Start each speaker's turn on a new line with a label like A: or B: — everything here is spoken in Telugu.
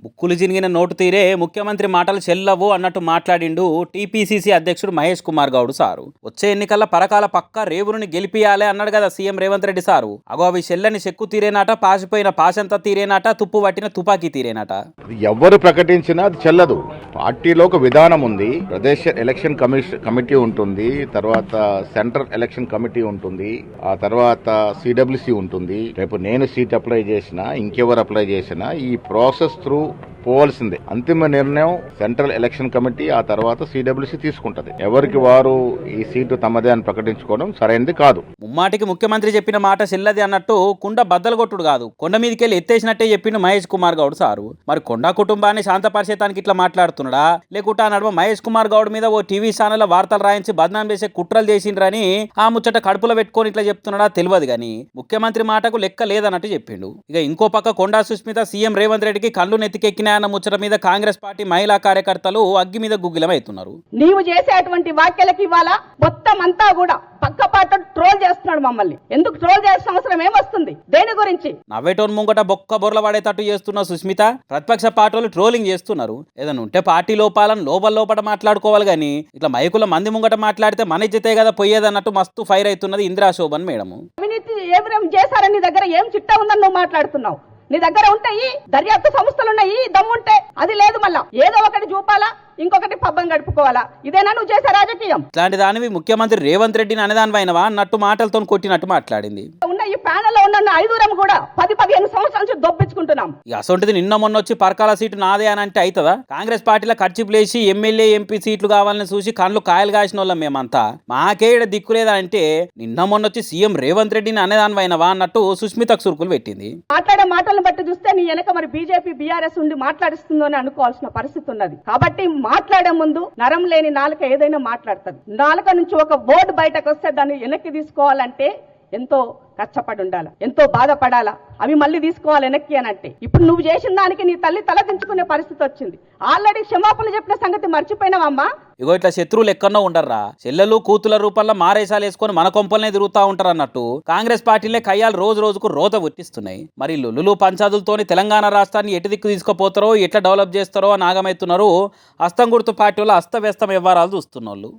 A: బుక్కులు జినిగిన నోటు తీరే ముఖ్యమంత్రి మాటలు చెల్లవు అన్నట్టు మాట్లాడిండు టీపీసీసీ అధ్యక్షుడు మహేష్ కుమార్ గౌడ్ సారు. వచ్చే ఎన్నికల పరకాల పక్క రేవుని గెలిపియాలే అన్నాడు కదా సీఎం రేవంత్ రెడ్డి సారు. అగో అవి చెల్లని చెక్కు తీరేనాట, పాసిపోయిన పాసంతా తీరేనాట, తుప్పు పట్టిన తుపాకీ తీరేనాట.
B: ఎవరు ప్రకటించినా అది చెల్లదు. పార్టీలో ఒక విధానం ఉంది. ప్రదేశ్ ఎలక్షన్ కమిటీ ఉంటుంది, తర్వాత సెంట్రల్ ఎలక్షన్ కమిటీ ఉంటుంది, ఆ తర్వాత సిడబ్ల్యూసి ఉంటుంది. రేపు నేను సీట్ అప్లై చేసినా, ఇంకెవరు అప్లై చేసినా ఈ ప్రాసెస్ త్రూ పోవాల్సిందే. అంతిమ నిర్ణయం సెంట్రల్ ఎలక్షన్ కమిటీ, ఆ తర్వాత సిడబ్ల్యూసి తీసుకుంటది. ఎవరికి వారు ఈ సీటు తమదే అని ప్రకటించుకోవడం సరైనది కాదు.
A: ముమ్మాటికి ముఖ్యమంత్రి చెప్పిన మాట చెల్లది అన్నట్టు కుండ బద్దలు కొట్టుడు కాదు, కొండ మీదకెళ్ళి ఎత్తేసినట్టే చెప్పిండు మహేష్ కుమార్ గౌడ్ సారు. మరి కొండ కుటుంబాన్ని శాంతపరిచేతానికి ఇట్లా మాట్లాడుతున్నాడా, లేకుంటే ఆ నడుమ మహేష్ కుమార్ గౌడ్ మీద ఓ టీవీ ఛానల్ వార్తలు రాయించి బద్నాం చేసే కుట్రలు చేసిండ్రని ఆ ముచ్చట కడుపులో పెట్టుకొని ఇట్లా చెప్తున్నాడా తెలియదు గాని ముఖ్యమంత్రి మాటకు లెక్క లేదన్నట్టు చెప్పిండు. ఇక ఇంకో పక్క కొండా సుస్మిత సీఎం రేవంత్ రెడ్డికి కళ్ళు నెత్తికెక్కిన అన్న ముచ్చట మీద కాంగ్రెస్ పార్టీ మహిళా కార్యకర్తలు అగ్గి మీద గుగ్గిలమవుతున్నారు.
C: నీవు చేసేటువంటి వ్యాఖ్యలకి ఇవాళ మొత్తం అంతా కూడా పక్క పాట ట్రోల్ చేస్తున్నాడు మమ్మల్ని. ఎందుకు ట్రోల్ చేయాల్సిన అవసరం ఏమొస్తుంది? దేని గురించి?
A: నవ్వేటోన్ ముంగట బొక్క బొర్ల పడేటట్టు చేస్తున్న సుస్మిత ప్రతిపక్ష పార్టీలు ట్రోలింగ్ చేస్తున్నారు. ఏదైనా ఉంటే పార్టీ లోపాలను లోపల మాట్లాడుకోవాలి గానీ ఇట్లా మైకుల మంది ముంగట మాట్లాడితే మన ఇజ్జతే కదా పోయేదన్నట్టు మస్తు ఫైర్ అవుతున్నది ఇందిరా శోభన్ మేడం.
C: అవినీతి ఏం చేశారని నీ దగ్గర ఏం చిట్టా ఉందని నువ్వు మాట్లాడుతున్నావు? నీ దగ్గర ఉంటాయి దర్యాప్తు సంస్థలు ఉన్నాయి, దమ్ముంటే. అది లేదు, మళ్ళా ఏదో ఒకటి చూపాలా, ఇంకొకటి పబ్బం గడుపుకోవాలా. ఇదేనా నువ్వు చేసే రాజకీయం?
A: ఇట్లాంటి దానివి ముఖ్యమంత్రి రేవంత్ రెడ్డిని అనేదానివైనవా అన్నట్టు మాటలతో కొట్టినట్టు మాట్లాడింది.
C: ఉన్న ఈ ప్యానెల్లో ఉన్న ఐదుగురం కూడా 10-15 సంవత్సరాల నుంచి దొప్పించుకుంటున్నాం.
A: అసొంటిది నిన్న మొన్న వచ్చి పరకాల సీటు నాదే అని అంటే అవుతుందా? కాంగ్రెస్ పార్టీలో ఖర్చు ప్లేసి ఎమ్మెల్యే ఎంపీ సీట్లు కావాలని చూసి కళ్ళు కాయలు కాసిన వాళ్ళం మేమంతా. మాకే ఇక్కడ దిక్కులేదా అంటే నిన్న మొన్న వచ్చి సీఎం రేవంత్ రెడ్డిని అనేదానివైనవా అన్నట్టు సుస్మితకు సురుకులు పెట్టింది.
C: మాట్లాడే మాటలను బట్టి చూస్తే నీ వెనక మరి బీజేపీ బీఆర్ఎస్ ఉండి మాట్లాడిస్తుందో అని అనుకోవాల్సిన పరిస్థితి ఉన్నది. కాబట్టి మాట్లాడే ముందు నరం లేని నాలుక ఏదైనా మాట్లాడుతుంది. నాలుక నుంచి ఒక వర్డ్ బయటకు వస్తే దాన్ని వెనక్కి తీసుకోవాలంటే ఎంతో కష్టపడి ఉండాలి, ఎంతో బాధపడాలా. అవి మళ్ళీ తీసుకోవాలి వెనక్కి అని అంటే ఇప్పుడు నువ్వు చేసిన దానికి నీ తల్లి తలదించుకునే పరిస్థితి వచ్చింది. ఆల్రెడీ క్షమాపణ చెప్పిన సంగతి మర్చిపోయినావమ్మా.
A: ఇగో ఇట్లా శత్రువులు ఎక్కడో ఉండర్రా, చెల్లెలు కూతుల రూపంలో మారేసాలు వేసుకొని మన కొంపలనే తిరుగుతా ఉంటారు అన్నట్టు కాంగ్రెస్ పార్టీలే కయ్యాలు రోజు రోజుకు రోత పుట్టిస్తున్నాయి. మరి లులు పంచాదులతోని తెలంగాణ రాష్ట్రాన్ని ఎటు దిక్కు తీసుకుపోతారో, ఎట్లా డెవలప్ చేస్తారో అని ఆగమవుతున్నారు. అస్తం గుర్తు పార్టీ వాళ్ళు అస్తవ్యస్తం వ్యవహారాలు చూస్తున్నోళ్ళు.